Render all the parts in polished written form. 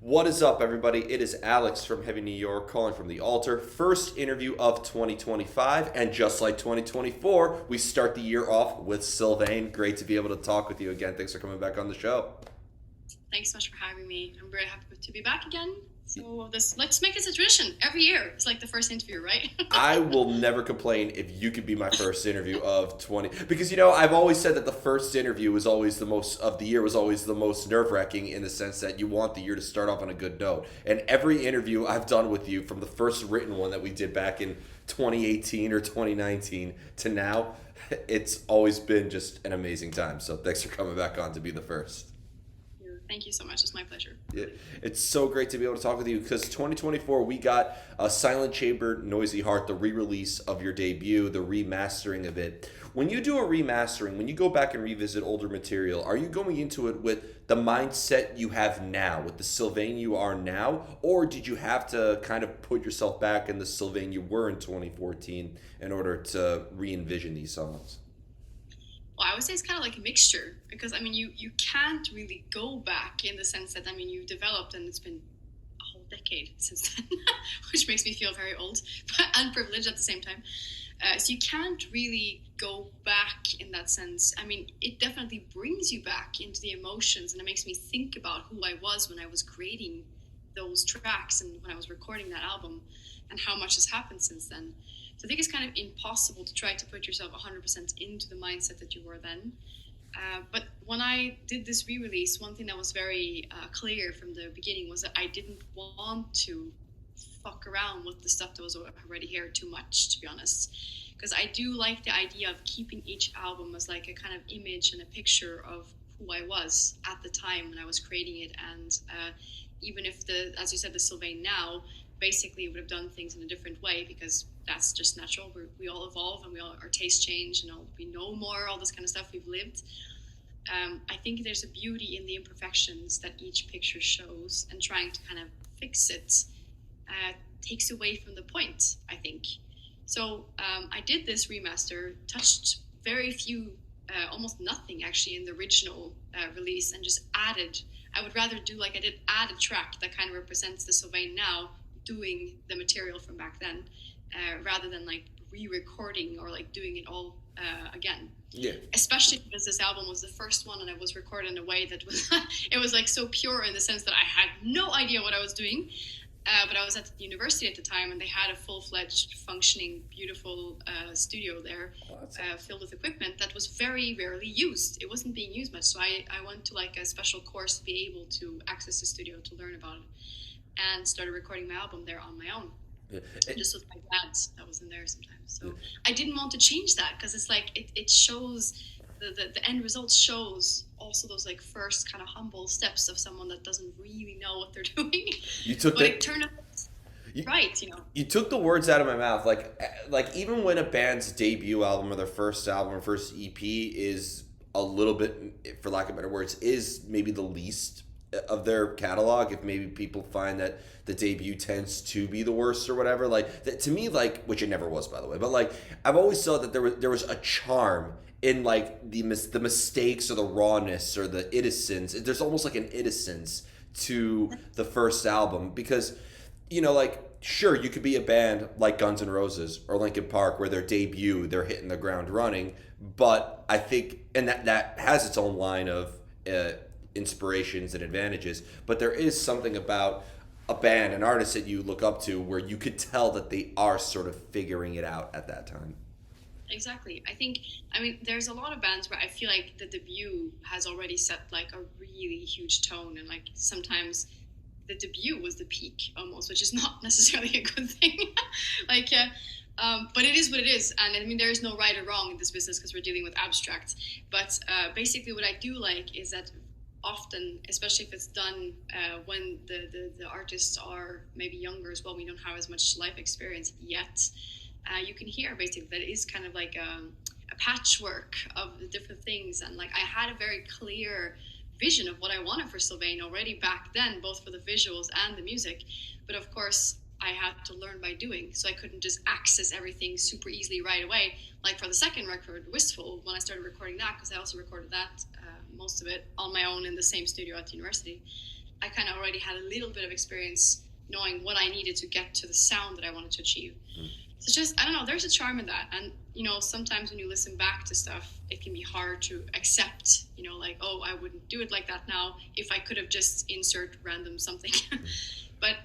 What is up, everybody? It is Alex from Heavy New York calling from the Altar. First interview of 2025, and just like 2024, we start the year off with Sylvaine. Great to be able to talk with you again. Thanks for coming back on the show. Thanks so much for having me. I'm very happy to be back again. So let's make this a tradition. Every year, it's like the first interview, right? I will never complain if you could be my first interview of 20, because I've always said that the first interview was always the most of the year, was always the most nerve-wracking, in the sense that you want the year to start off on a good note. And every interview I've done with you, from the first written one that we did back in 2018 or 2019 to now, it's always been just an amazing time. So thanks for coming back on to be the first. Thank you so much. It's my pleasure. Yeah, it's so great to be able to talk with you, because 2024 we got a Silent Chamber, Noisy Heart, the re-release of your debut, the remastering of it. When you do a remastering, when you go back and revisit older material, are you going into it with the mindset you have now, with the Sylvaine you are now, or did you have to kind of put yourself back in the Sylvaine you were in 2014 in order to re-envision these songs? Well, I would say it's kind of like a mixture because you can't really go back in the sense that you've developed and it's been a whole decade since then, which makes me feel very old and privileged at the same time. So you can't really go back in that sense. It definitely brings you back into the emotions, and it makes me think about who I was when I was creating those tracks and when I was recording that album, and how much has happened since then. So I think it's kind of impossible to try to put yourself 100% into the mindset that you were then. But when I did this re-release, one thing that was very clear from the beginning was that I didn't want to fuck around with the stuff that was already here too much, to be honest. Because I do like the idea of keeping each album as like a kind of image and a picture of who I was at the time when I was creating it. And even if as you said, the Sylvain now basically would have done things in a different way, because that's just natural. We all evolve, and our tastes change, and we know more, all this kind of stuff we've lived. I think there's a beauty in the imperfections that each picture shows, and trying to kind of fix it takes away from the point, I think. So I did this remaster, touched very few, almost nothing actually in the original release, and just added. I would rather do like I did, add a track that kind of represents the Sylvain now, doing the material from back then, rather than like re-recording or like doing it all again. Yeah. Especially because this album was the first one, and it was recorded in a way that was it was like so pure, in the sense that I had no idea what I was doing. But I was at the university at the time, and they had a full-fledged, functioning, beautiful studio there, filled with equipment that was very rarely used. It wasn't being used much, so I went to like a special course to be able to access the studio to learn about it, and started recording my album there on my own. Yeah. Just with my dad that was in there sometimes. So I didn't want to change that, because it's like it shows the end result shows also those like first kind of humble steps of someone that doesn't really know what they're doing. You took but that. It turned out right. You took the words out of my mouth. Like even when a band's debut album or their first album or first EP is a little bit, for lack of better words, is maybe the least of their catalog, if maybe people find that the debut tends to be the worst or whatever, like that, to me, like, which it never was, by the way, but like I've always thought that there was a charm in like the mistakes or the rawness or the innocence. There's almost like an innocence to the first album, because like, sure, you could be a band like Guns N' Roses or Linkin Park, where their debut they're hitting the ground running, but I think, and that has its own line of inspirations and advantages, but there is something about a band, an artist that you look up to, where you could tell that they are sort of figuring it out at that time. Exactly. There's a lot of bands where I feel like the debut has already set like a really huge tone, and like sometimes the debut was the peak almost, which is not necessarily a good thing. But it is what it is, and there is no right or wrong in this business, because we're dealing with abstract. But basically, what I do like is that often, especially if it's done when the artists are maybe younger as well, we don't have as much life experience yet. You can hear basically that it is kind of like a patchwork of the different things, and like I had a very clear vision of what I wanted for Sylvain already back then, both for the visuals and the music. But of course, I had to learn by doing, so I couldn't just access everything super easily right away. Like for the second record, Wistful, when I started recording that, because I also recorded that, most of it on my own in the same studio at the university. I kind of already had a little bit of experience knowing what I needed to get to the sound that I wanted to achieve. So just, I don't know, there's a charm in that. And, sometimes when you listen back to stuff, it can be hard to accept, like, oh, I wouldn't do it like that now if I could have just insert random something. But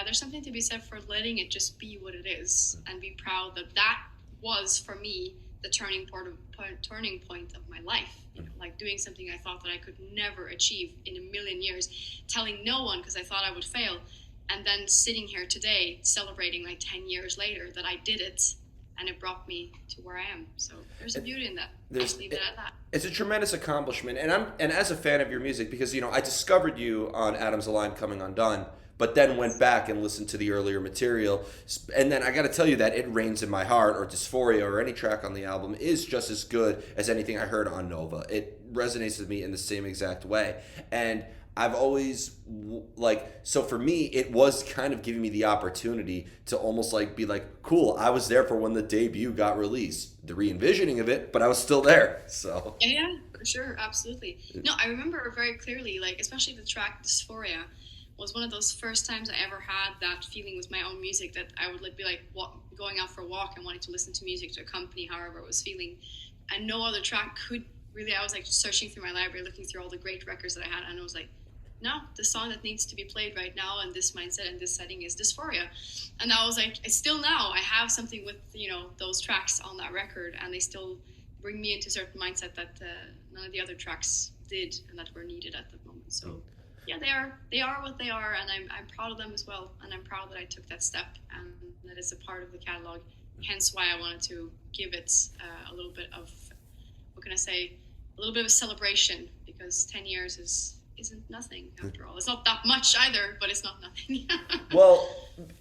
there's something to be said for letting it just be what it is and be proud that that was, for me, the turning point of my life. Like doing something I thought that I could never achieve in a million years, telling no one because I thought I would fail, and then sitting here today celebrating like 10 years later that I did it, and it brought me to where I am. So there's a beauty in that. I'll leave it at that. It's a tremendous accomplishment, and as a fan of your music, because I discovered you on Adam's Align Coming Undone, but then went back and listened to the earlier material, and then I got to tell you that It Rains in My Heart or Dysphoria or any track on the album is just as good as anything I heard on Nova. It resonates with me in the same exact way, and I've always so for me it was kind of giving me the opportunity to almost like be like, cool, I was there for when the debut got released, the re-envisioning of it, but I was still there. So yeah, for sure, absolutely. No, I remember very clearly, like especially the track Dysphoria was one of those first times I ever had that feeling with my own music, that I would be like going out for a walk and wanting to listen to music to accompany however I was feeling, and no other track could really. I was like searching through my library, looking through all the great records that I had, and I was like, no, the song that needs to be played right now in this mindset and this setting is Dysphoria. And I was like, it's still now, I have something with, those tracks on that record, and they still bring me into a certain mindset that none of the other tracks did and that were needed at the moment. So yeah, they are what they are, and I'm proud of them as well. And I'm proud that I took that step and that it's a part of the catalog. Hence why I wanted to give it a little bit of, what can I say, a little bit of a celebration, because 10 years isn't nothing after all. It's not that much either, but it's not nothing. Well,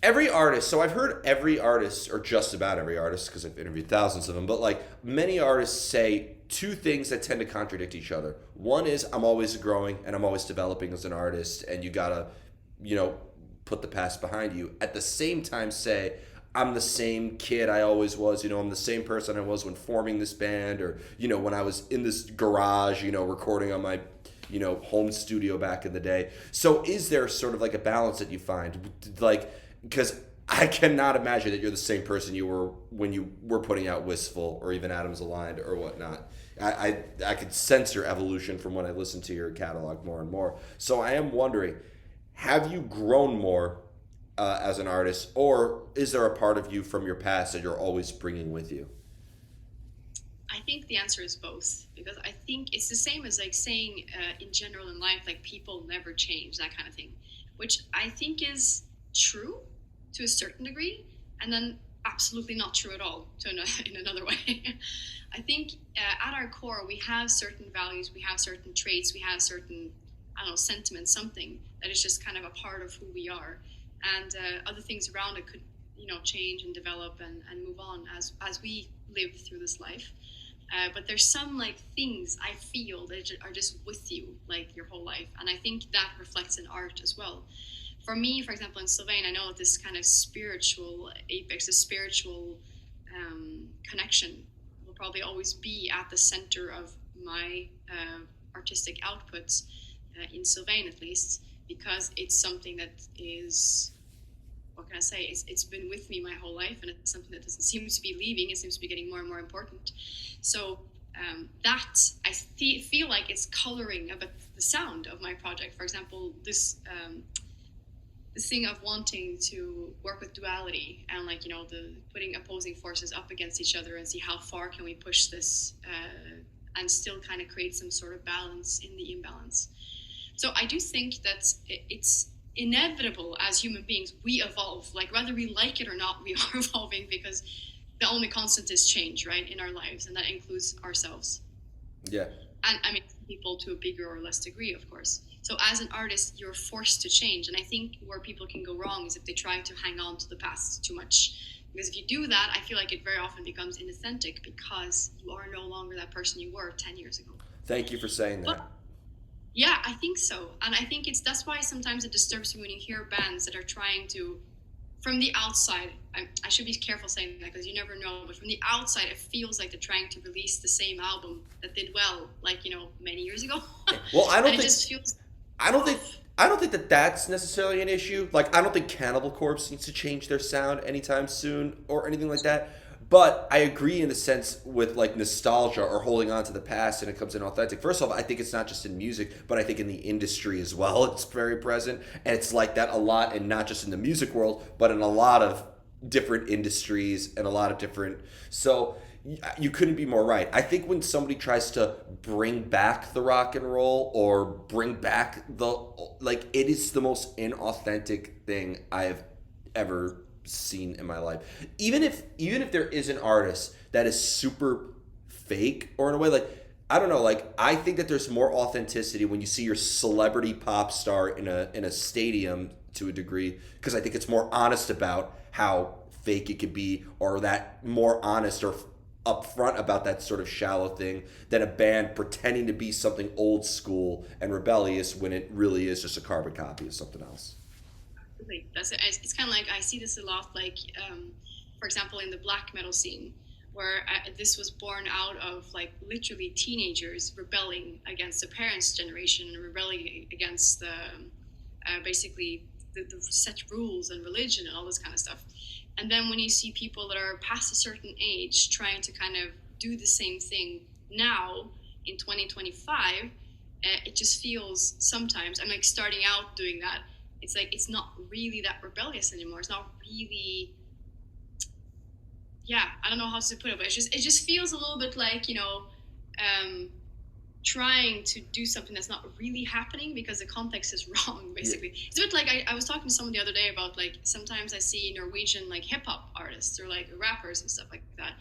every artist, so I've heard every artist, or just about every artist, because I've interviewed thousands of them, but like many artists say two things that tend to contradict each other. One is, I'm always growing and I'm always developing as an artist, and you gotta, put the past behind you. At the same time say, I'm the same kid I always was, I'm the same person I was when forming this band, or, when I was in this garage, recording on my home studio back in the day. So is there sort of like a balance that you find? Like, because I cannot imagine that you're the same person you were when you were putting out Wistful or even Adam's Aligned or whatnot. I could sense your evolution from when I listened to your catalog more and more. So I am wondering, have you grown more as an artist, or is there a part of you from your past that you're always bringing with you? I think the answer is both, because I think it's the same as like saying in general in life, like people never change, that kind of thing, which I think is true to a certain degree, and then absolutely not true at all in another way. I think at our core, we have certain values, we have certain traits, we have certain, sentiments, something that is just kind of a part of who we are. And other things around it could, change and develop and move on as we live through this life. But there's some like things I feel that are just with you like your whole life, and I think that reflects in art as well. For me, for example, in Sylvaine, I know that this kind of spiritual apex, a spiritual connection, will probably always be at the center of my artistic outputs in Sylvaine, at least, because it's something that is, what can I say, it's been with me my whole life, and it's something that doesn't seem to be leaving. It seems to be getting more and more important. So that I feel like it's coloring a bit the sound of my project. For example, this thing of wanting to work with duality and like the putting opposing forces up against each other and see how far can we push this and still kind of create some sort of balance in the imbalance. So I do think that it's inevitable as human beings, we evolve. Like whether we like it or not, we are evolving, because the only constant is change, right, in our lives, and that includes ourselves. Yeah. And I mean, people to a bigger or less degree, of course. So as an artist, you're forced to change. And I think where people can go wrong is if they try to hang on to the past too much. Because if you do that, I feel like it very often becomes inauthentic, because you are no longer that person you were 10 years ago. Thank you for saying that. Yeah, I think so. And I think that's why sometimes it disturbs me when you hear bands that are trying to, from the outside, I should be careful saying that because you never know, but from the outside, it feels like they're trying to release the same album that did well, like, many years ago. Well, I don't I don't think that that's necessarily an issue. Like, I don't think Cannibal Corpse needs to change their sound anytime soon or anything like that. But I agree in a sense with like nostalgia or holding on to the past and it comes in authentic. First of all, I think it's not just in music, but I think in the industry as well. It's very present. And it's like that a lot, and not just in the music world, but in a lot of different industries and a lot of different. So you couldn't be more right. I think when somebody tries to bring back the rock and roll or bring back the, like, it is the most inauthentic thing I have ever seen in my life. Even if there is an artist that is super fake or in a way like, I don't know, like, I think that there's more authenticity when you see your celebrity pop star in a stadium to a degree, because I think it's more honest about how fake it could be, or that more honest or upfront about that sort of shallow thing, than a band pretending to be something old school and rebellious when it really is just a carbon copy of something else. Really. That's it. It's kind of like I see this a lot, like for example, in the black metal scene, where this was born out of like literally teenagers rebelling against their parents' generation and rebelling against the basically the set rules and religion and all this kind of stuff. And then when you see people that are past a certain age trying to kind of do the same thing now in 2025, it just feels sometimes, I'm like starting out doing that, it's like it's not really that rebellious anymore. It's not really, yeah, I don't know how to put it, but it just feels a little bit like, um, trying to do something that's not really happening because the context is wrong. Yeah. Basically, it's a bit like I was talking to someone the other day about, like, sometimes I see Norwegian like hip hop artists or like rappers and stuff like that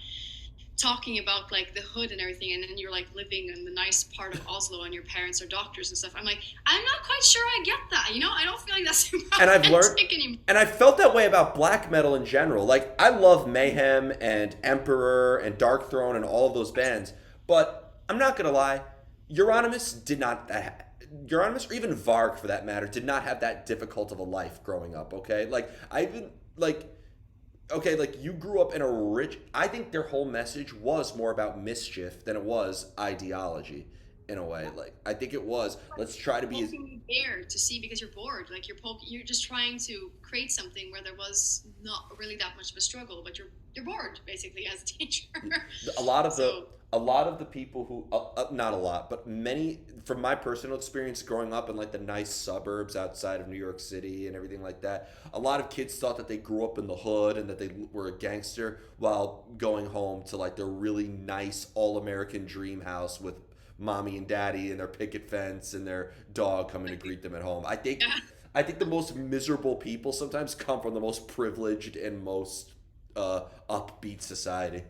talking about like the hood and everything, and then you're like living in the nice part of Oslo and your parents are doctors and stuff. I'm like, I'm not quite sure I get that. I don't feel like that's super And I've learned, authentic anymore. and I've felt that way about black metal in general. Like, I love Mayhem and Emperor and Dark Throne and all of those bands, but I'm not gonna lie, Euronymous did not. Euronymous, or even Varg for that matter, did not have that difficult of a life growing up. Okay, like, I even like, okay, like, you grew up in a rich. I think their whole message was more about mischief than it was ideology, in a way. Like, I think it was, let's try to be as. Poking the bear to see because you're bored. Like you're just trying to create something where there was not really that much of a struggle, but you're bored basically as a teacher. A lot of the So a lot of the people who, not a lot, but many, from my personal experience growing up in like the nice suburbs outside of New York City and everything like that, a lot of kids thought that they grew up in the hood and that they were a gangster while going home to like their really nice all-American dream house with mommy and daddy and their picket fence and their dog coming to greet them at home. yeah. I think the most miserable people sometimes come from the most privileged and most upbeat society.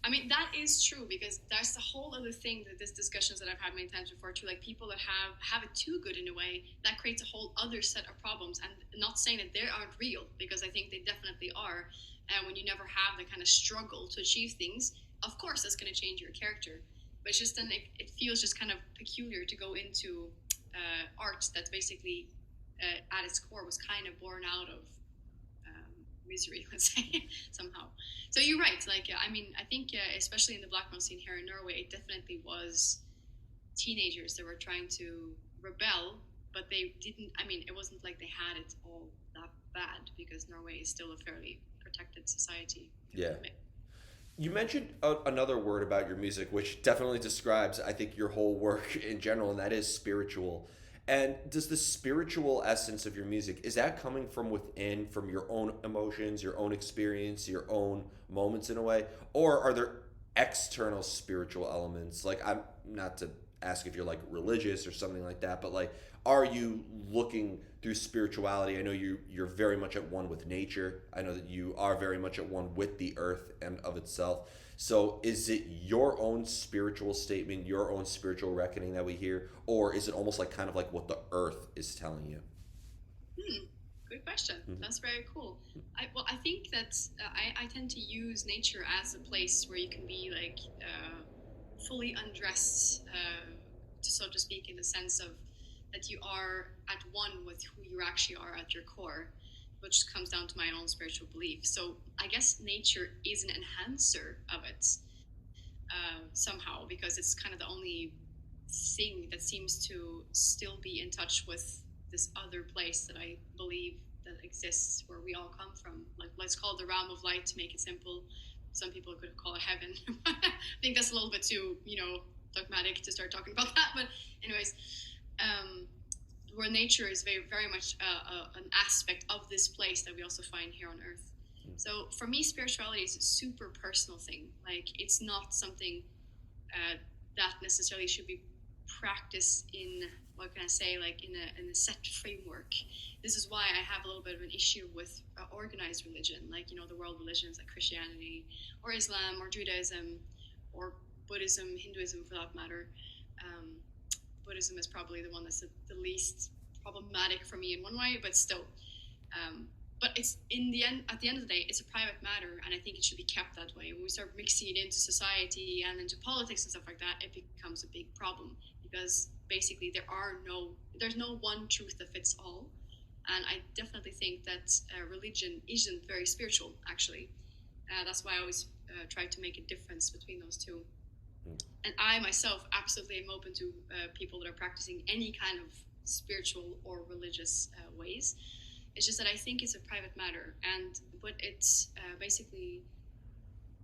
I mean, that is true because that's the whole other thing that this discussions that I've had many times before too. Like people that have it too good in a way that creates a whole other set of problems. And not saying that they aren't real because I think they definitely are. And when you never have the kind of struggle to achieve things, of course that's going to change your character. But it's just then it feels just kind of peculiar to go into art that's basically at its core was kind of born out of misery, let's say, somehow. So you're right. Like, I mean, I think especially in the black metal scene here in Norway, it definitely was teenagers that were trying to rebel, but they didn't. I mean, it wasn't like they had it all that bad because Norway is still a fairly protected society. Yeah. You mentioned another word about your music, which definitely describes, I think, your whole work in general, and that is spiritual. And does the spiritual essence of your music, is that coming from within, from your own emotions, your own experience, your own moments in a way? Or are there external spiritual elements? Like, I'm not to ask if you're like religious or something like that, but like, are you looking through spirituality? I know you're very much at one with nature. I know that you are very much at one with the earth and of itself. So is it your own spiritual statement, your own spiritual reckoning that we hear, or is it almost like kind of like what the earth is telling you? Hmm. Good question. Mhm. That's very cool. I think that I tend to use nature as a place where you can be like fully undressed, so to speak, in the sense of that you are at one with who you actually are at your core, which comes down to my own spiritual belief. So I guess nature is an enhancer of it somehow because it's kind of the only thing that seems to still be in touch with this other place that I believe that exists where we all come from. Like, let's call it the realm of light to make it simple. Some people could call it heaven. I think that's a little bit too, dogmatic to start talking about that. But anyways, where nature is very, very much an aspect of this place that we also find here on Earth. So for me, spirituality is a super personal thing. Like, it's not something that necessarily should be practiced in, what can I say, like in a set framework. This is why I have a little bit of an issue with organized religion, like, the world religions like Christianity or Islam or Judaism or Buddhism, Hinduism for that matter. Buddhism is probably the one that's the least problematic for me in one way, but still. But it's at the end of the day, it's a private matter, and I think it should be kept that way. When we start mixing it into society and into politics and stuff like that, it becomes a big problem, because basically there's no one truth that fits all. And I definitely think that religion isn't very spiritual, actually. That's why I always try to make a difference between those two. And I myself absolutely am open to people that are practicing any kind of spiritual or religious ways. It's just that I think it's a private matter, but it's basically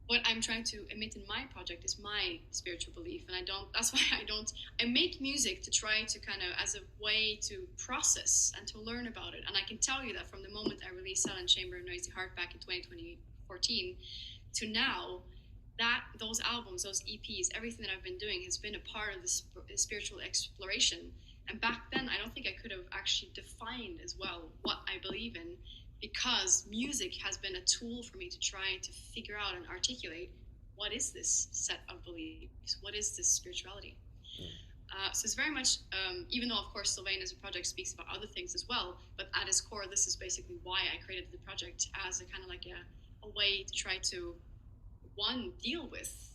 what I'm trying to emit in my project is my spiritual belief, and that's why I make music to try to kind of as a way to process and to learn about it. And I can tell you that from the moment I released Silent Chamber and Noisy Heart back in 2014 to now, that those albums, those EPs, everything that I've been doing has been a part of this spiritual exploration. And back then, I don't think I could have actually defined as well what I believe in, because music has been a tool for me to try to figure out and articulate what is this set of beliefs, what is this spirituality. So it's very much, even though of course Sylvaine as a project speaks about other things as well, but at its core, this is basically why I created the project, as a kind of like a way to try to, one, deal with,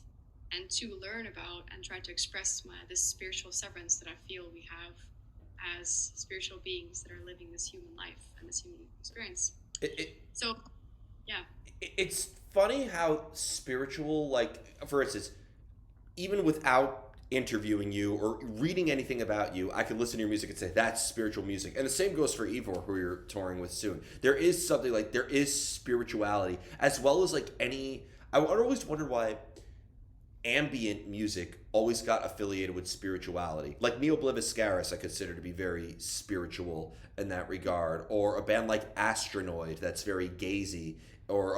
and two, learn about and try to express this spiritual severance that I feel we have as spiritual beings that are living this human life and this human experience. So, yeah. It's funny how spiritual, like, for instance, even without interviewing you or reading anything about you, I could listen to your music and say that's spiritual music. And the same goes for Ivor, who you're touring with soon. There is something like, there is spirituality, as well as like any. I always wondered why ambient music always got affiliated with spirituality. Like Neo Bliviscaris, I consider to be very spiritual in that regard, or a band like Astronoid that's very gazy, or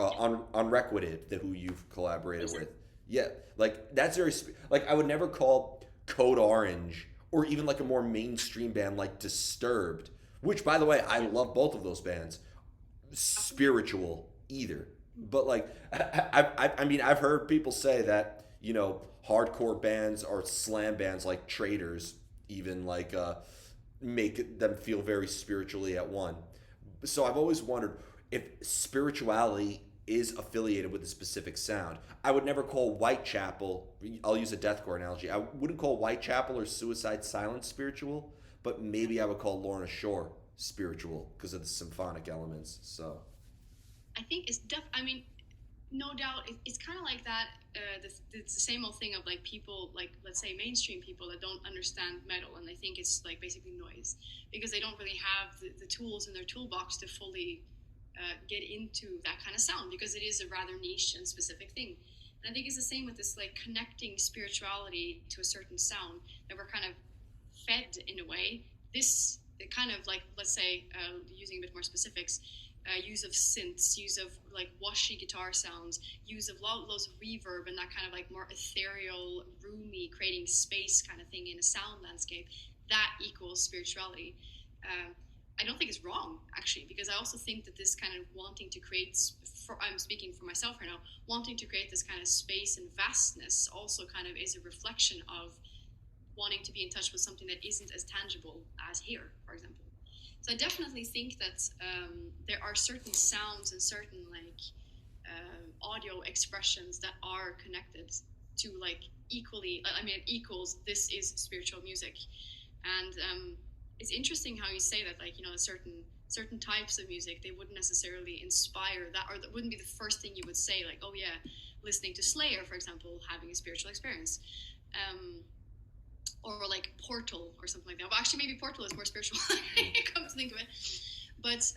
Unrequited, who you've collaborated with. Yeah, like that's very like I would never call Code Orange or even like a more mainstream band like Disturbed, which by the way I love both of those bands, spiritual either. But like I mean I've heard people say that hardcore bands or slam bands like Traders even like make them feel very spiritually at one. So I've always wondered if spirituality is affiliated with a specific sound. I would never call Whitechapel, I'll use a deathcore analogy, I wouldn't call Whitechapel or Suicide Silence spiritual, but maybe I would call Lorna Shore spiritual because of the symphonic elements. So I think I mean, no doubt, it's kind of like that. It's the same old thing of like people, like let's say mainstream people that don't understand metal and they think it's like basically noise because they don't really have the tools in their toolbox to fully get into that kind of sound, because it is a rather niche and specific thing. And I think it's the same with this like connecting spirituality to a certain sound that we're kind of fed in a way. This kind of like, let's say, using a bit more specifics, use of synths, use of like washy guitar sounds, use of loads of reverb and that kind of like more ethereal, roomy, creating space kind of thing in a sound landscape, that equals spirituality. I don't think it's wrong, actually, because I also think that this kind of wanting to create, I'm speaking for myself right now, wanting to create this kind of space and vastness also kind of is a reflection of wanting to be in touch with something that isn't as tangible as here, for example. So I definitely think that there are certain sounds and certain like audio expressions that are connected to like equally, I mean, it equals this is spiritual music. And it's interesting how you say that, like, certain types of music, they wouldn't necessarily inspire that, or that wouldn't be the first thing you would say, like, oh yeah, listening to Slayer, for example, having a spiritual experience. or like Portal or something like that. Well, actually, maybe Portal is more spiritual. Come to think of it, but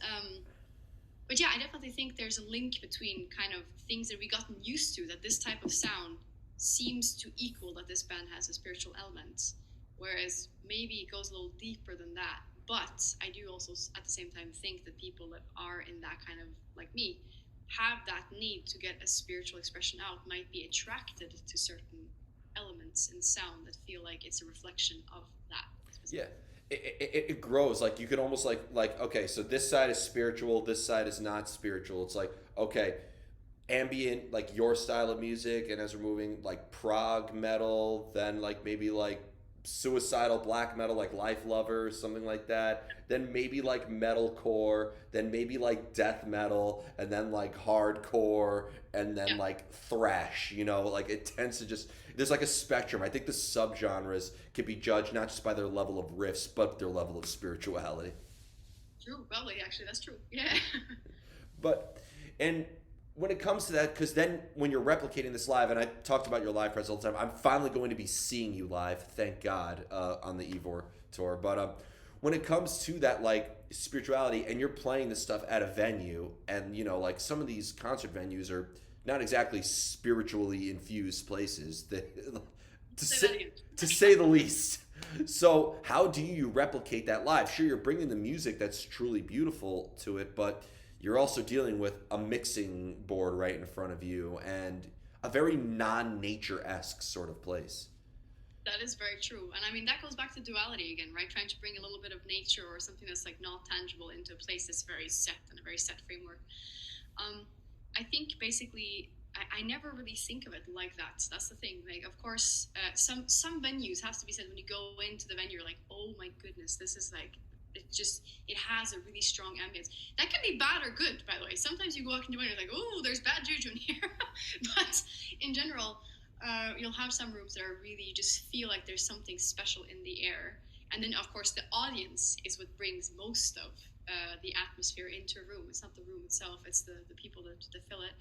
but yeah, I definitely think there's a link between kind of things that we gotten used to, that this type of sound seems to equal that this band has a spiritual element, whereas maybe it goes a little deeper than that. But I do also at the same time think that people that are in that kind of, like me, have that need to get a spiritual expression out, might be attracted to certain elements in sound that feel like it's a reflection of that Yeah, specifically. it grows. Like you could almost like okay, so this side is spiritual, this side is not spiritual. It's like okay, ambient like your style of music, and as we're moving like prog metal, then like maybe like suicidal black metal like Life Lover, something like that, then maybe like metalcore, then maybe like death metal, and then like hardcore, and then Yeah. like thrash, like it tends to just there's like a spectrum. I think the subgenres can be judged not just by their level of riffs but their level of spirituality. True. Probably, actually, that's true. Yeah. But and when it comes to that, because then when you're replicating this live, and I talked about your live presence all the time, I'm finally going to be seeing you live, thank God, on the Evor tour. But when it comes to that like spirituality, and you're playing this stuff at a venue, and like some of these concert venues are not exactly spiritually infused places, to Say that say, again. to say the least. So how do you replicate that live? Sure, you're bringing the music that's truly beautiful to it, but you're also dealing with a mixing board right in front of you and a very non-nature esque sort of place. That is very true. And I mean, that goes back to duality again, right? Trying to bring a little bit of nature or something that's like not tangible into a place that's very set and a very set framework. Um, I think basically, I never really think of it like that. That's the thing. Like, of course, some venues has to be said when you go into the venue, you're like, oh my goodness, this is like, it has a really strong ambience. That can be bad or good, by the way. Sometimes you go out into the venue, you're like, oh, there's bad juju in here. But in general, you'll have some rooms that are really, you just feel like there's something special in the air. And then, of course, the audience is what brings most of the atmosphere into a room. It's not the room itself, it's the people that fill it.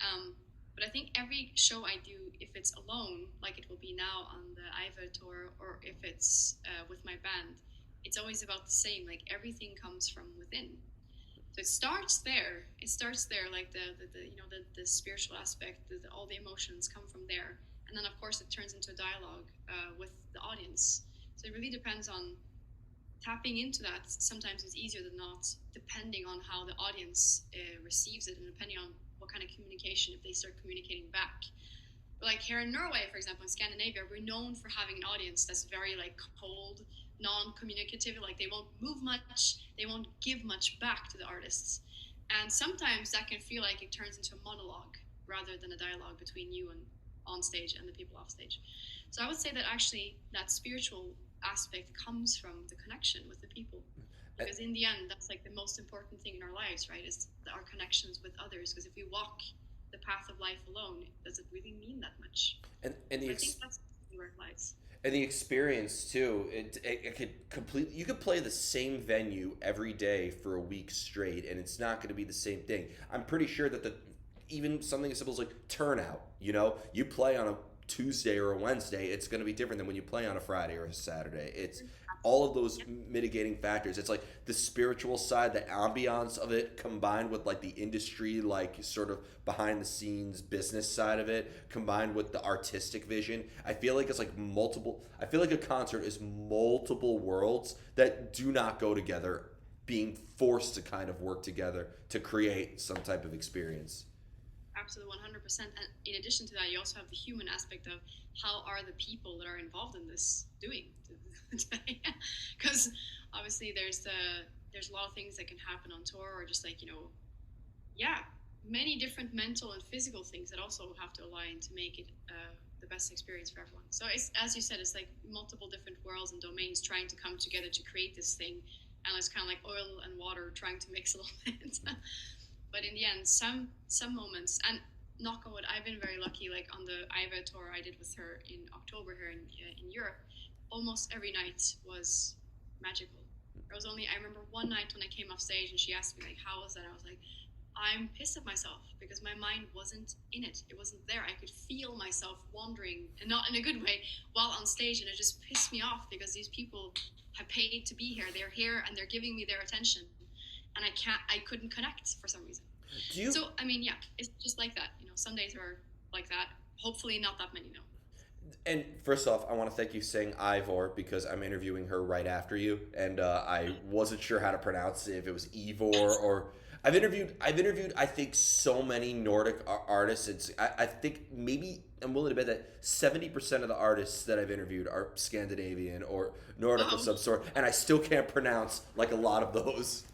Um, but I think every show I do, if it's alone, like it will be now on the Iva tour, or if it's with my band, it's always about the same. Like everything comes from within. So it starts there. It starts there, like the spiritual aspect, all the emotions come from there, and then of course it turns into a dialogue with the audience. So it really depends on tapping into that. Sometimes it's easier than not, depending on how the audience receives it, and depending on what kind of communication, if they start communicating back. But like here in Norway, for example, in Scandinavia, we're known for having an audience that's very like cold, non-communicative. Like they won't move much, they won't give much back to the artists, and sometimes that can feel like it turns into a monologue rather than a dialogue between you and on stage and the people off stage. So I would say that actually that spiritual aspect comes from the connection with the people, And, because in the end that's like the most important thing in our lives, right? Is our connections with others, because if we walk the path of life alone, does it really mean that much? and So I think that's where it lies. the experience too. It could completely. You could play the same venue every day for a week straight, and it's not going to be the same thing. I'm pretty sure that the even something as simple as like turnout. You play on a Tuesday or a Wednesday, it's going to be different than when you play on a Friday or a Saturday. It's all of those Yep. mitigating factors. It's like the spiritual side, the ambiance of it, combined with like the industry, like sort of behind the scenes business side of it, combined with the artistic vision. I feel like it's like multiple. I feel like a concert is multiple worlds that do not go together, being forced to kind of work together to create some type of experience. Absolutely, 100%. And in addition to that, you also have the human aspect of how are the people that are involved in this doing today? Because obviously there's a lot of things that can happen on tour, or just like yeah, many different mental and physical things that also have to align to make it the best experience for everyone. So it's, as you said, it's like multiple different worlds and domains trying to come together to create this thing, and it's kind of like oil and water trying to mix a little bit. But in the end, some moments, and knock on wood, I've been very lucky. Like on the Iva tour I did with her in October here in Europe, almost every night was magical. There was only, I remember one night when I came off stage and she asked me like, how was that? I was like, I'm pissed at myself because my mind wasn't in it. It wasn't there. I could feel myself wandering, and not in a good way, while on stage, and it just pissed me off because these people have paid to be here. They're here and they're giving me their attention, and I couldn't connect for some reason. Do you? So I mean, yeah, it's just like that. Some days are like that. Hopefully, not that many, though. And first off, I want to thank you saying Ivor because I'm interviewing her right after you, and I wasn't sure how to pronounce it, if it was Ivor or. I've interviewed I think so many Nordic artists. I think maybe I'm willing to bet that 70% of the artists that I've interviewed are Scandinavian or Nordic of Wow. some sort, and I still can't pronounce like a lot of those.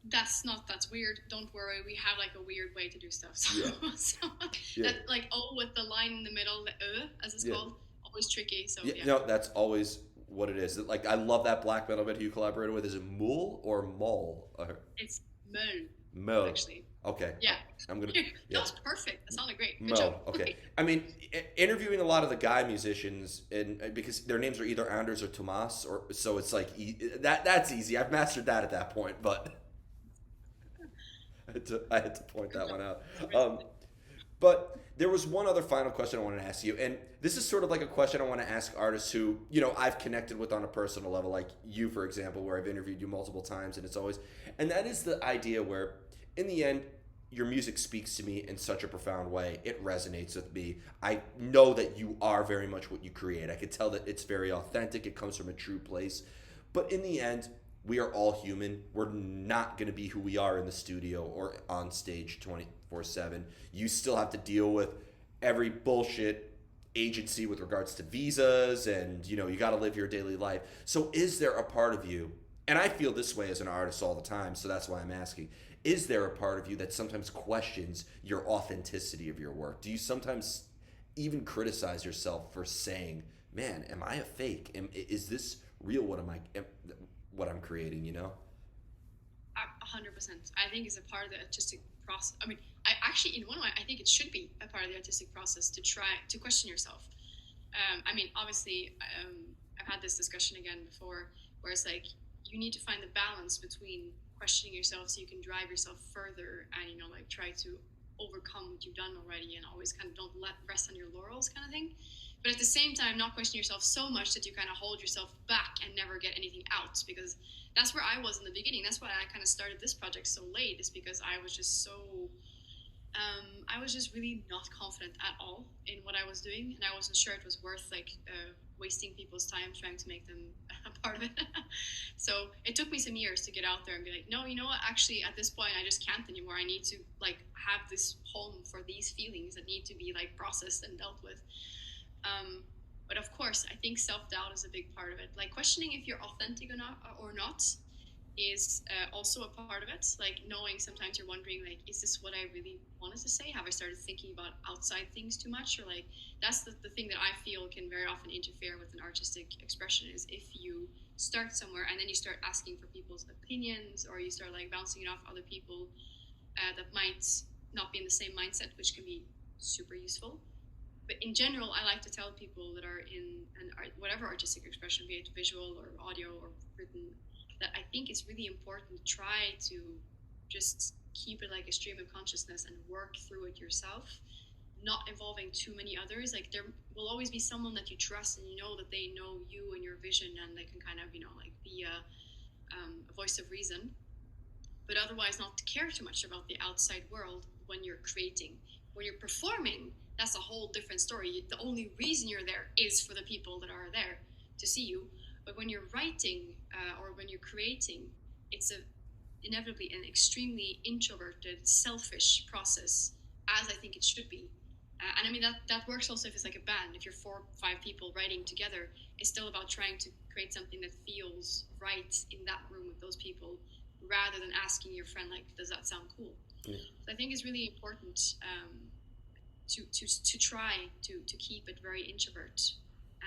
That's weird. Don't worry, we have like a weird way to do stuff. So, Yeah, so yeah, that like with the line in the middle, the as it's yeah. called, always tricky. So Yeah, yeah, no, that's always what it is. Like I love that black metal band you collaborated with. Is it Mool or Mol? Or it's Möl Mo. actually. Okay, Yeah, I'm gonna. that Yeah, was perfect. That sounded great. Good job. Mo. Okay. I mean, interviewing a lot of the guy musicians, and because their names are either Anders or Tomas, or so it's like that's easy. I've mastered that at that point, but I had to point Good that job. one out. But there was one other final question I wanted to ask you, and this is sort of like a question I want to ask artists who, I've connected with on a personal level, like you, for example, where I've interviewed you multiple times, and it's always, and that is the idea where, in the end, your music speaks to me in such a profound way. It resonates with me. I know that you are very much what you create. I could tell that it's very authentic. It comes from a true place. But in the end, we are all human. We're not going to be who we are in the studio or on stage 24/7. You still have to deal with every bullshit agency with regards to visas, and you got to live your daily life. So is there a part of you, and I feel this way as an artist all the time, so that's why I'm asking, is there a part of you that sometimes questions your authenticity of your work? Do you sometimes even criticize yourself for saying, man, am I a fake? Is this real? What I'm creating, 100%. I think it's a part of the artistic process. I mean, I actually, in one way, I think it should be a part of the artistic process to try to question yourself. I mean, obviously, I've had this discussion again before, where it's like you need to find the balance between questioning yourself so you can drive yourself further and like try to overcome what you've done already and always kind of don't let rest on your laurels kind of thing. But at the same time, not question yourself so much that you kind of hold yourself back and never get anything out, because that's where I was in the beginning. That's why I kind of started this project so late, is because I was just I was just really not confident at all in what I was doing, and I wasn't sure it was worth like wasting people's time trying to make them a part of it. So it took me some years to get out there and be like, no, you know what? Actually, at this point, I just can't anymore. I need to like have this home for these feelings that need to be like processed and dealt with. Um, but of course, I think self doubt is a big part of it. Like questioning if you're authentic or not is also a part of it. Like knowing sometimes you're wondering, like, is this what I really wanted to say? Have I started thinking about outside things too much? Or like, that's the thing that I feel can very often interfere with an artistic expression, is if you start somewhere and then you start asking for people's opinions, or you start like bouncing it off other people that might not be in the same mindset, which can be super useful. But in general, I like to tell people that are in whatever artistic expression, be it visual or audio or written, that I think it's really important to try to just keep it like a stream of consciousness and work through it yourself, not involving too many others. Like there will always be someone that you trust and you know that they know you and your vision, and they can kind of like be a voice of reason, but otherwise not to care too much about the outside world when you're creating. When you're performing, that's a whole different story. The only reason you're there is for the people that are there to see you. But when you're writing or when you're creating, it's inevitably an extremely introverted, selfish process, as I think it should be. And I mean, that works also if it's like a band. If you're 4 or 5 people writing together, it's still about trying to create something that feels right in that room with those people, rather than asking your friend, like, does that sound cool? Yeah. So I think it's really important to try to keep it very introvert,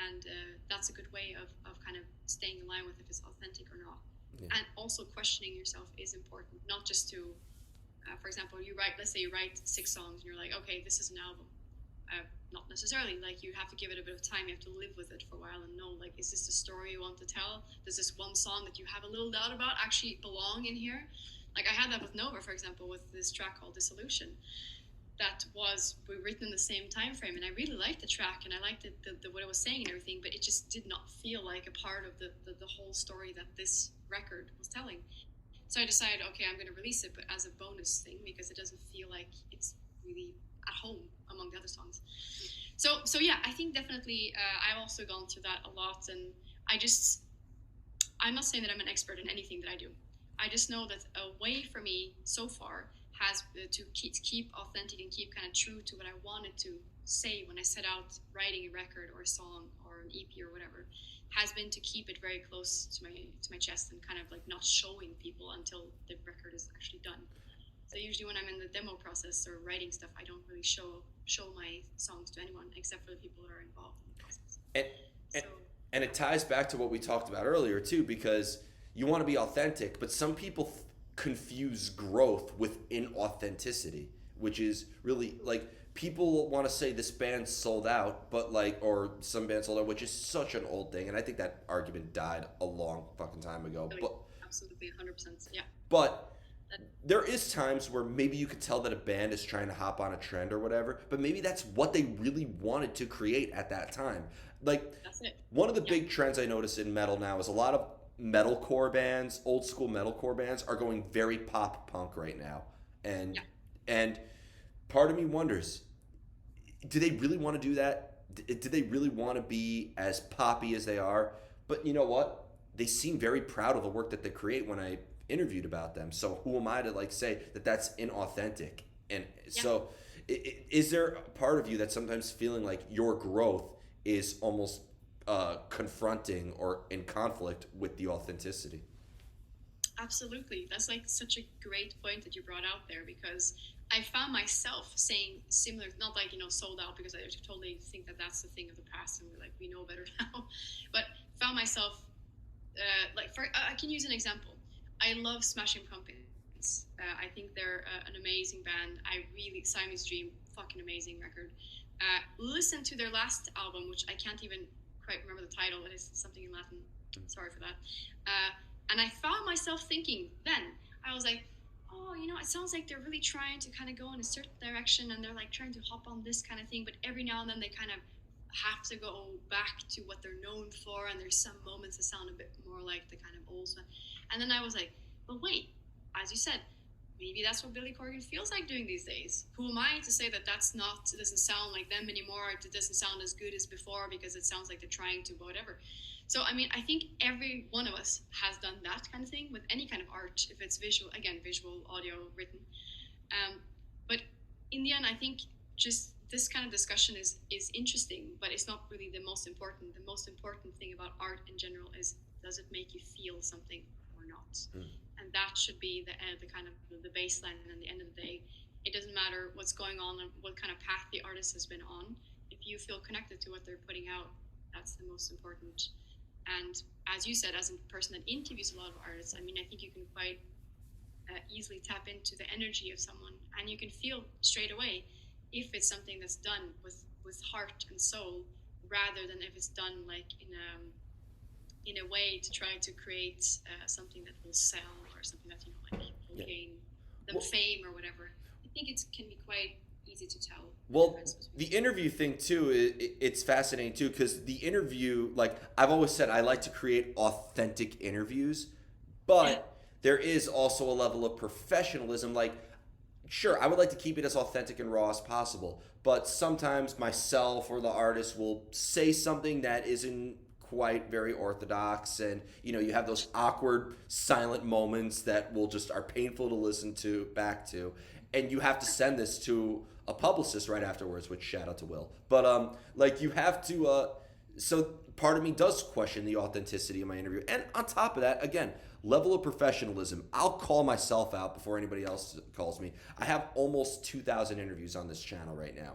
and that's a good way of kind of staying in line with if it's authentic or not. Yeah. And also questioning yourself is important, not just to, for example, let's say you write 6 songs and you're like, okay, this is an album. Not necessarily. Like, you have to give it a bit of time. You have to live with it for a while and know, like, is this the story you want to tell? Does this one song that you have a little doubt about actually belong in here? Like I had that with Nova, for example, with this track called Dissolution, that was written in the same time frame, and I really liked the track and I liked what it was saying and everything, but it just did not feel like a part of the whole story that this record was telling. So I decided, okay, I'm going to release it, but as a bonus thing because it doesn't feel like it's really at home among the other songs. So yeah, I think definitely I've also gone through that a lot, and I just I'm not saying that I'm an expert in anything that I do. I just know that a way for me so far has to keep authentic and keep kind of true to what I wanted to say when I set out writing a record or a song or an EP or whatever, has been to keep it very close to my chest and kind of like not showing people until the record is actually done. So usually when I'm in the demo process or writing stuff, I don't really show my songs to anyone except for the people that are involved in the process. And, and So and it ties back to what we talked about earlier too, because you want to be authentic, but some people confuse growth with inauthenticity, which is really like people want to say this band sold out, but like, or some band sold out, which is such an old thing, and I think that argument died a long fucking time ago. really, But absolutely 100%. Yeah. but That, there is times where maybe you could tell that a band is trying to hop on a trend or whatever, but maybe that's what they really wanted to create at that time. Like that's it. one of the Yeah. big trends I notice in metal now is a lot of metalcore bands, old school metalcore bands, are going very pop punk right now, and Yeah. and part of me wonders, do they really want to do that? Do they really want to be as poppy as they are? But you know what? They seem very proud of the work that they create when I interviewed about them. So who am I to like say that that's inauthentic? And Yeah. so, is there a part of you that's sometimes feeling like your growth is almost confronting or in conflict with the authenticity? Absolutely. That's like such a great point that you brought out there because I found myself saying similar, not like, sold out because I totally think that that's the thing of the past and we're like, we know better now. But found myself, I can use an example. I love Smashing Pumpkins. I think they're an amazing band. I really, Siamese Dream, fucking amazing record. Listen to their last album, which I can't even quite remember the title. It is something in Latin. Sorry for that. And I found myself thinking then, I was like, oh, it sounds like they're really trying to kind of go in a certain direction and they're like trying to hop on this kind of thing, but every now and then they kind of have to go back to what they're known for, and there's some moments that sound a bit more like the kind of old one. And then I was like, but wait, as you said, maybe that's what Billy Corgan feels like doing these days. Who am I to say that it doesn't sound like them anymore, it doesn't sound as good as before because it sounds like they're trying to whatever. So, I mean, I think every one of us has done that kind of thing with any kind of art, if it's visual, again, visual, audio, written. But in the end, I think just this kind of discussion is interesting, but it's not really the most important. The most important thing about art in general is, does it make you feel something or not? Mm. And that should be the kind of the baseline. And at the end of the day, it doesn't matter what's going on and what kind of path the artist has been on. If you feel connected to what they're putting out, that's the most important. And as you said, as a person that interviews a lot of artists, I mean, I think you can quite easily tap into the energy of someone, and you can feel straight away if it's something that's done with heart and soul, rather than if it's done like in a way to try to create something that will sell or something that like will gain them fame or whatever. I think it can be quite easy to tell. Well, the interview thing too, it's fascinating too, because the interview, like I've always said, I like to create authentic interviews, but there is also a level of professionalism. Like, sure, I would like to keep it as authentic and raw as possible, but sometimes myself or the artist will say something that isn't quite very orthodox, and you have those awkward silent moments that will just are painful to listen to back to, and you have to send this to a publicist right afterwards, which shout out to Will. But like you have to so part of me does question the authenticity of my interview. And on top of that, again, level of professionalism. I'll call myself out before anybody else calls me. I have almost 2,000 interviews on this channel right now.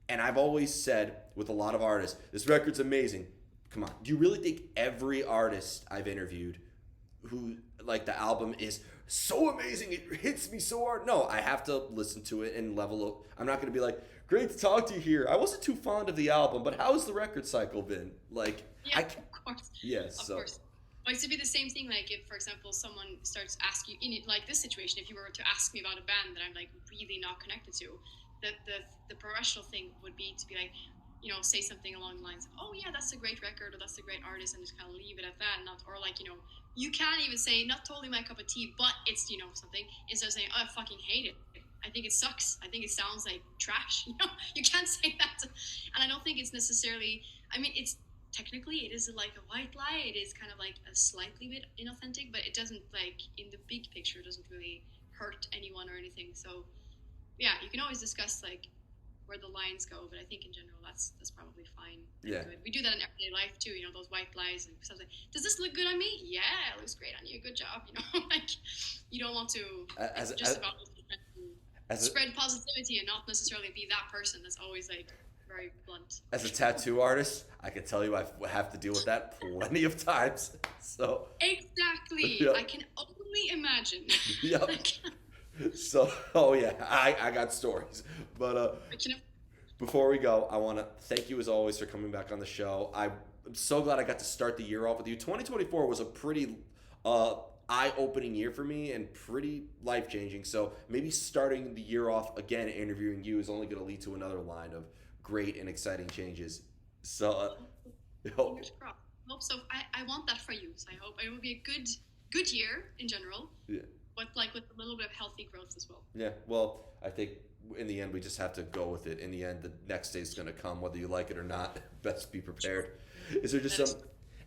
And I've always said with a lot of artists, this record's amazing. Come on. Do you really think every artist I've interviewed who like the album is so amazing, it hits me so hard? No, I have to listen to it and level up. I'm not going to be like, great to talk to you here. I wasn't too fond of the album, but how's the record cycle been? Like, yeah, of course. Yes. Of So, course. Well, it would be the same thing. Like if, for example, someone starts asking you in like this situation, if you were to ask me about a band that I'm like really not connected to, the professional thing would be to be like, say something along the lines of, "Oh yeah, that's a great record," or "That's a great artist," and just kind of leave it at that. Not or like you can't even say not totally my cup of tea, but it's something instead of saying, "Oh, I fucking hate it. I think it sucks. I think it sounds like trash." You can't say that, and I don't think it's necessarily. I mean, it's technically it is like a white lie. It is kind of like a slightly bit inauthentic, but it doesn't like in the big picture it doesn't really hurt anyone or anything. So yeah, you can always discuss like where the lines go, but I think in general that's probably fine and Yeah. good. We do that in everyday life too. Those white lies and stuff like, does this look good on me? Yeah, it looks great on you. Good job. Like you don't want to. As It's just as about as a, spread positivity and not necessarily be that person that's always like very blunt. as a tattoo artist, I can tell you I have to deal with that plenty of times. So Exactly. yeah, I can only imagine. yeah. Like, So oh yeah, I got stories, but I can, before we go, I want to thank you as always for coming back on the show. I'm so glad I got to start the year off with you. 2024 was a pretty uh, eye-opening year for me and pretty life-changing. So maybe starting the year off again interviewing you is only going to lead to another line of great and exciting changes. So, oh, fingers crossed. Hope so. I want that for you. So I hope it will be a good year in general, yeah, but like with a little bit of healthy growth as well. yeah. Well, I think in the end we just have to go with it. In the end, the next day is going to come whether you like it or not. Best be prepared. Is there just That is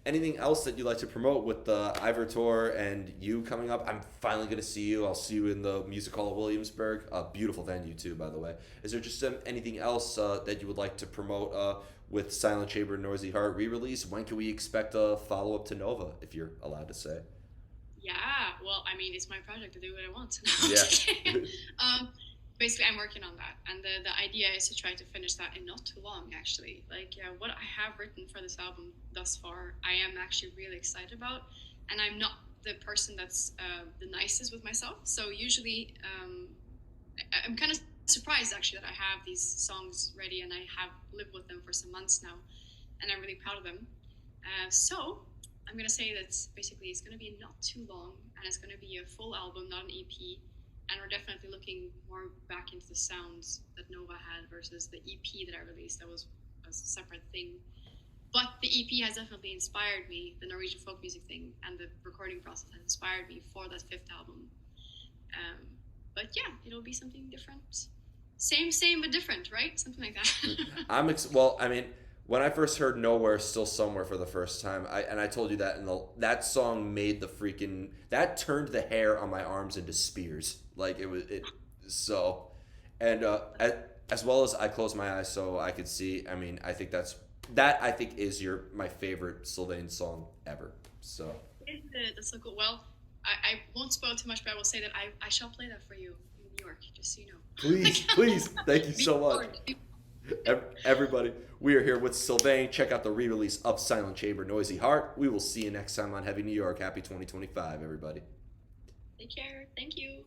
anything else that you'd like to promote with the Ivor Tour and you coming up? I'm finally going to see you. I'll see you in the Music Hall of Williamsburg. A beautiful venue, too, by the way. Is there just anything else that you would like to promote with Silent Chamber Noisy Heart re release? When can we expect a follow up to Nova, if you're allowed to say? Yeah, well, I mean, it's my project to do what I want. Yeah. Basically, I'm working on that, and the idea is to try to finish that in not too long. Actually, like what I have written for this album thus far, I am actually really excited about, and I'm not the person that's the nicest with myself. So usually, I'm kind of surprised actually that I have these songs ready and I have lived with them for some months now, and I'm really proud of them. So I'm gonna say that basically it's gonna be not too long, and it's gonna be a full album, not an EP. And we're definitely looking more back into the sounds that Nova had versus the EP that I released. That was a separate thing. But the EP has definitely inspired me. The Norwegian folk music thing and the recording process has inspired me for that fifth album. Um, but yeah, it'll be something different. Same, but different, right? Something like that. Well, I mean, when I first heard "Nowhere, Still Somewhere" for the first time, I told you that, and that song made the freaking that turned the hair on my arms into spears. Like it so, and as well as I closed my eyes so I could see. I mean, I think that I think is my favorite Sylvain song ever. So That's so cool. Well, I won't spoil too much, but I will say that I shall play that for you in New York, just so you know. please, please, thank you so much. Everybody, we are here with Sylvain. Check out the re-release of Silent Chamber Noisy Heart. We will see you next time on Heavy New York. Happy 2025, everybody. Take care. Thank you.